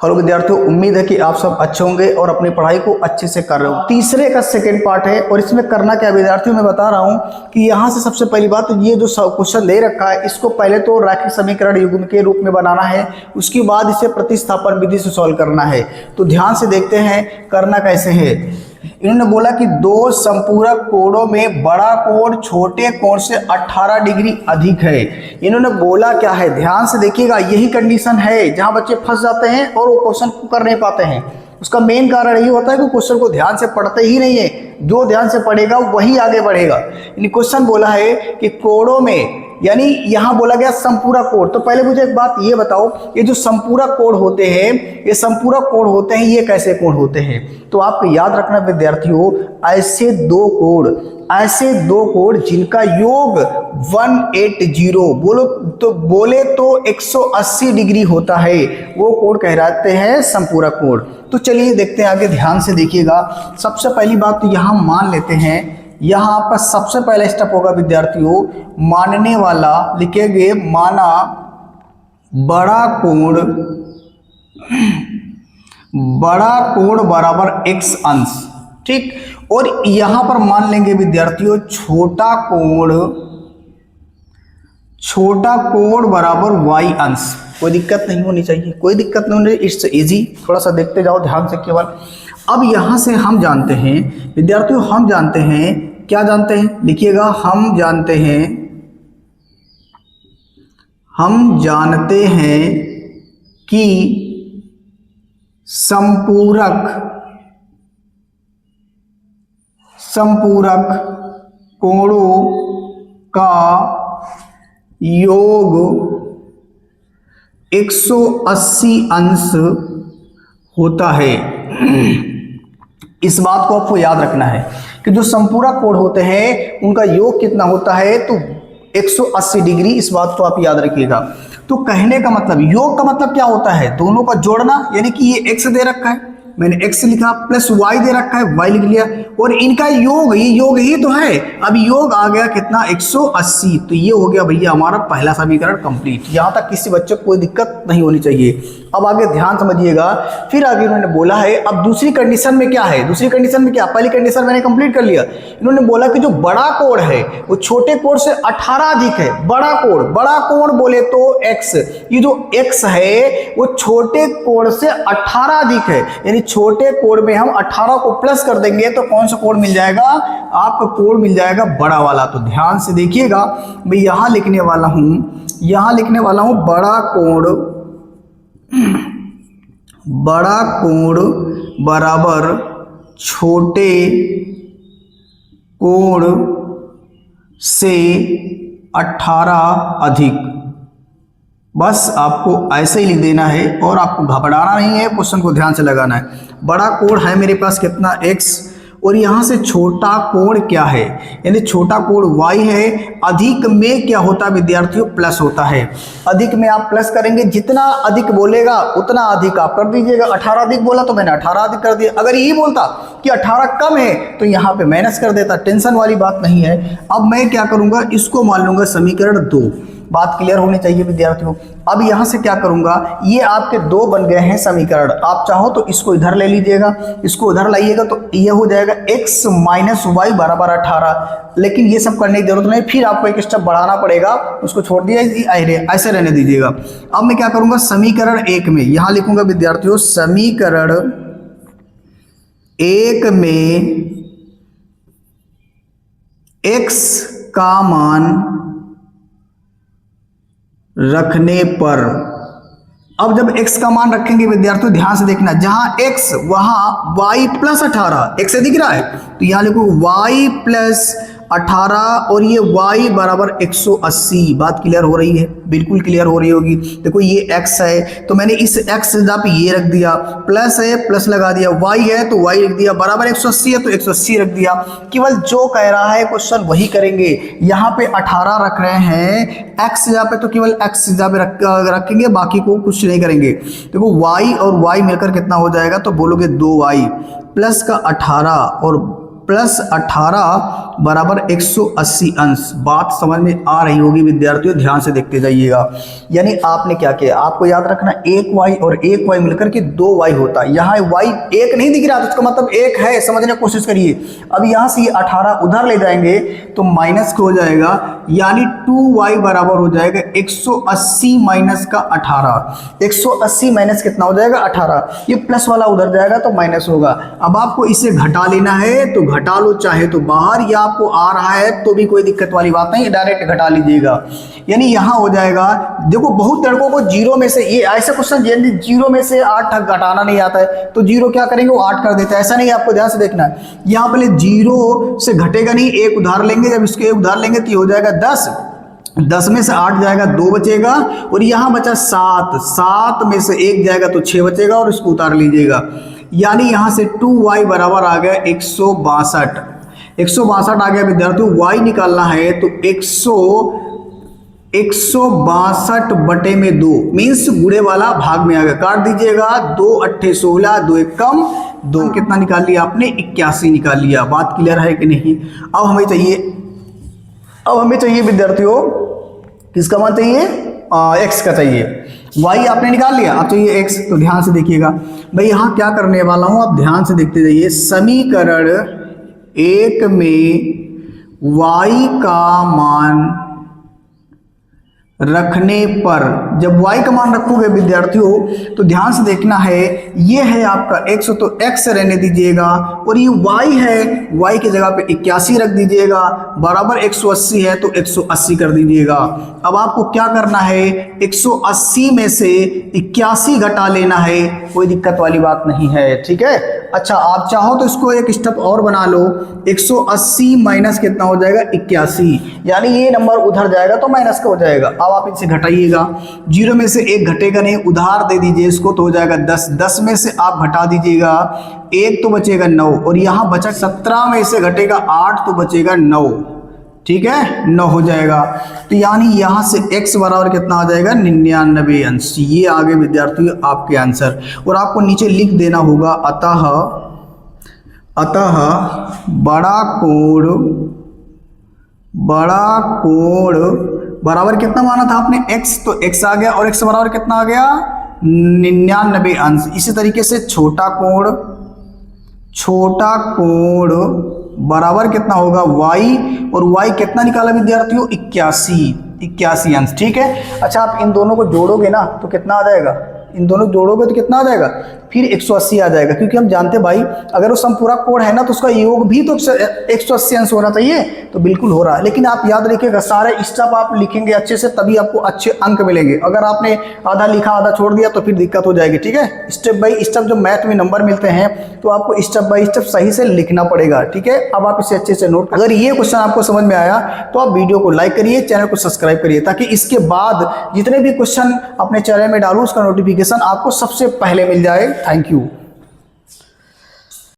और विद्यार्थियों उम्मीद है कि आप सब अच्छे होंगे और अपनी पढ़ाई को अच्छे से कर रहे हो। तीसरे का सेकंड पार्ट है और इसमें करना क्या विद्यार्थियों, मैं बता रहा हूं कि यहाँ से सबसे पहली बात ये जो क्वेश्चन दे रखा है इसको पहले तो रैखिक समीकरण युग्म के रूप में बनाना है, उसके बाद इसे प्रतिस्थापन विधि से सॉल्व करना है। तो ध्यान से देखते हैं करना कैसे है। इन्होंने बोला कि दो संपूरक कोणों में बड़ा कोण छोटे कोण से 18 डिग्री अधिक है। इन्होंने बोला क्या है, ध्यान से देखिएगा, यही कंडीशन है जहां बच्चे फंस जाते हैं और वो क्वेश्चन को कर नहीं पाते हैं। उसका मेन कारण यही होता है कि क्वेश्चन को ध्यान से पढ़ते ही नहीं है, जो ध्यान से पढ़ेगा वही आगे बढ़ेगा। क्वेश्चन बोला है कि कोणों में, यानी यहां बोला गया संपूरक कोण। तो पहले मुझे एक बात ये बताओ, ये जो संपूरक कोण होते हैं, ये संपूरक कोण होते हैं, ये कैसे कोण होते हैं? तो आपको याद रखना विद्यार्थियों, ऐसे दो कोण जिनका योग 180 बोले तो 180 डिग्री होता है, वो कोण कहलाते हैं संपूरक कोण। तो चलिए देखते हैं आगे, ध्यान से देखिएगा। सबसे पहली बात तो यहां मान लेते हैं, यहां पर सबसे पहला स्टेप होगा विद्यार्थियों, मानने वाला लिखेंगे, माना बड़ा कोण बराबर x अंश, ठीक। और यहां पर मान लेंगे विद्यार्थियों छोटा कोण बराबर y अंश। कोई दिक्कत नहीं होनी चाहिए, कोई दिक्कत नहीं होनी चाहिए, इट्स इजी। थोड़ा सा देखते जाओ ध्यान से केवल। अब यहां से हम जानते हैं विद्यार्थियों, हम जानते हैं, क्या जानते हैं लिखिएगा, हम जानते हैं कि संपूरक कोणों का योग 180 अंश होता है। इस बात को आपको याद रखना है कि जो संपूरक कोण होते हैं उनका योग कितना होता है, तो 180 डिग्री। इस बात को आप याद रखिएगा। तो कहने का मतलब, योग का मतलब क्या होता है, दोनों का जोड़ना, यानी कि ये x दे रखा है, मैंने x लिखा, प्लस y दे रखा है, y लिख लिया, और इनका योग ही तो है। अब योग आ गया कितना, 180। तो ये हो गया भैया हमारा पहला समीकरण कंप्लीट। यहां तक किसी बच्चे को कोई दिक्कत नहीं होनी चाहिए। अब आगे ध्यान समझिएगा, फिर आगे इन्होंने बोला है, अब दूसरी कंडीशन में क्या है, पहली कंडीशन मैंने कंप्लीट कर लिया। इन्होंने बोला कि जो बड़ा कोण है वो छोटे कोण से 18 अधिक है। बड़ा कोण बोले तो x, ये जो x है वो छोटे कोण से 18 अधिक है, यानी छोटे कोण में हम 18 को प्लस कर देंगे तो कौन सा कोण मिल जाएगा, आपका कोण मिल जाएगा बड़ा वाला। तो ध्यान से देखिएगा, मैं यहां लिखने वाला हूं बड़ा कोण बराबर छोटे कोण से 18 अधिक। बस आपको ऐसे ही लिख देना है और आपको घबराना नहीं है, क्वेश्चन को ध्यान से लगाना है। बड़ा कोण है मेरे पास कितना, x, और यहां से छोटा कोण क्या है, यानी छोटा कोण y है। अधिक में क्या होता है विद्यार्थियों, प्लस होता है। अधिक में आप प्लस करेंगे, जितना अधिक बोलेगा उतना अधिक आप कर दीजिएगा। 18 अधिक बोला तो मैंने 18 अधिक कर दिया। अगर यही बोलता कि 18 कम है तो यहाँ पे माइनस कर देता, टेंशन वाली बात नहीं है। अब मैं क्या करूंगा, इसको मान लूंगा समीकरण 2। बात क्लियर होनी चाहिए विद्यार्थियों। अब यहां से क्या करूंगा, ये आपके 2 बन गए हैं समीकरण। आप चाहो तो इसको इधर ले लीजिएगा, इसको उधर लाइएगा तो ये हो जाएगा x माइनस वाई बराबर 18। लेकिन ये सब करने की जरूरत नहीं, फिर आपको एक स्टेप बढ़ाना पड़ेगा, उसको छोड़ दिया, ऐसे रहने दीजिएगा। अब मैं क्या करूंगा, समीकरण 1 में यहां लिखूंगा विद्यार्थियों, समीकरण 1 में x का मान रखने पर, अब जब x का मान रखेंगे विद्यार्थियों ध्यान से देखना, जहां x वहां y प्लस 18, x से दिख रहा है तो यहां लिखो y प्लस 18 और ये y बराबर 180। बात क्लियर हो रही है, बिल्कुल क्लियर हो रही होगी। देखो ये x है तो मैंने इस x जगह पे ये रख दिया, प्लस है प्लस लगा दिया, y है तो y रख दिया, बराबर 180 है तो 180 रख दिया। केवल जो कह रहा है क्वेश्चन वही करेंगे। यहाँ पे 18 रख रहे हैं, x जगह पे तो केवल x जगह पे रखेंगे, बाकी को कुछ नहीं करेंगे। देखो y और y मिलकर कितना हो जाएगा, तो बोलोगे 2y प्लस का 18 और प्लस 18 बराबर 180 अंश। बात समझ में आ रही होगी विद्यार्थियों, ध्यान से देखते जाइएगा। यानी आपने क्या किया, आपको याद रखना 1y और 1y मिलकर के 2y होता है। यहाँ y 1 नहीं दिख रहा तो इसका मतलब 1 है, समझने की कोशिश करिए। अब यहाँ से ये 18 उधर ले जाएंगे तो माइनस हो जाएगा, यानी 2y बराबर हो जाएगा 180 माइनस का 18। 180 माइनस कितना हो जाएगा 18, ये प्लस वाला उधर जाएगा तो माइनस होगा। अब आपको इसे घटा लेना है तो घटा लो, चाहे तो बाहर, या आपको आ रहा है तो भी कोई दिक्कत वाली बात नहीं, डायरेक्ट घटा लीजिएगा। यानी यहाँ हो जाएगा, देखो बहुत लड़कों को जीरो में से, ये ऐसा क्वेश्चन जीरो में से 8 घटाना नहीं आता है तो जीरो क्या करेंगे, वो 8 कर देता है। ऐसा नहीं, आपको ध्यान से देखना है। यहाँ पहले जीरो से घटेगा नहीं, एक उधार लेंगे, जब इसके एक उधार लेंगे तो ये हो जाएगा 10, 10 में से 8 जाएगा 2 बचेगा, और यहाँ बचा 7, 7 में से 1 जाएगा तो 6 बचेगा, और इसको उतार लीजिएगा। यानी यहाँ से 2y बराबर आ गया 162। 162 आ गया विद्यार्थियों, y निकालना है तो 162 बटे में 2 मीन्स गुणे वाला भाग में आ गया, काट दीजिएगा। 2 8 16, 2 1 कम, 2 कितना निकाल लिया आपने, 81 निकाल लिया। बात क्लियर है कि नहीं? अब हमें चाहिए विद्यार्थियों, किसका मान चाहिए, x का चाहिए। y आपने निकाल लिया, अब चाहिए x। तो ध्यान से देखिएगा भाई, यहाँ क्या करने वाला हूं, आप ध्यान से देखते जाइए। समीकरण 1 में y का मान रखने पर, जब y का मान रखोगे विद्यार्थियों तो ध्यान से देखना है, ये है आपका x तो x रहने दीजिएगा, और ये y है, y की जगह पे 81 रख दीजिएगा, बराबर 180 है तो 180 कर दीजिएगा। अब आपको क्या करना है, 180 में से 81 घटा लेना है, कोई दिक्कत वाली बात नहीं है, ठीक है। अच्छा, आप चाहो तो इसको एक स्टेप और बना लो, 180 माइनस कितना हो जाएगा 81, यानी ये नंबर उधर जाएगा तो माइनस का हो जाएगा। अब आप इनसे घटाइएगा, 0 में से 1 घटेगा नहीं, उधार दे दीजिए इसको तो हो जाएगा 10, 10 में से आप घटा दीजिएगा 1 तो बचेगा 9, और यहाँ बचा 17 में से घटेगा 8 तो बचेगा 9, ठीक है, 9 हो जाएगा। तो यानी यहाँ से x बराबर कितना आ जाएगा 99 अंश। ये आगे विद्यार्थियों आपके आंसर, और आपको नीचे लिख देना होगा अतः बड़ा कोण बराबर कितना माना था आपने x, तो x आ गया, और x बराबर कितना आ गया 99 अंश। इसी तरीके से छोटा कोण बराबर कितना होगा y, और y कितना निकाला विद्यार्थियों 81 अंश, ठीक है। अच्छा, आप इन दोनों को जोड़ोगे ना तो कितना आ जाएगा, इन दोनों जोड़ोगे तो कितना आ जाएगा, फिर 180 आ जाएगा, क्योंकि हम जानते भाई अगर वो समपूरा कोण है ना तो उसका योग भी तो 180 अंश होना चाहिए, तो बिल्कुल हो रहा है। लेकिन आप याद रखिएगा, सारे स्टेप आप लिखेंगे अच्छे से तभी आपको अच्छे अंक मिलेंगे। अगर आपने आधा लिखा आधा छोड़ दिया तो फिर दिक्कत हो जाएगी, ठीक है। स्टेप बाय स्टेप जब मैथ में नंबर मिलते हैं तो आपको स्टेप बाय स्टेप सही से लिखना पड़ेगा, ठीक है। अब आप इसे अच्छे से नोट, अगर ये क्वेश्चन आपको समझ में आया तो आप वीडियो को लाइक करिए, चैनल को सब्सक्राइब करिए, ताकि इसके बाद जितने भी क्वेश्चन अपने चैनल में डालूं उसका नोटिफिकेशन आपको सबसे पहले मिल जाए। Thank you.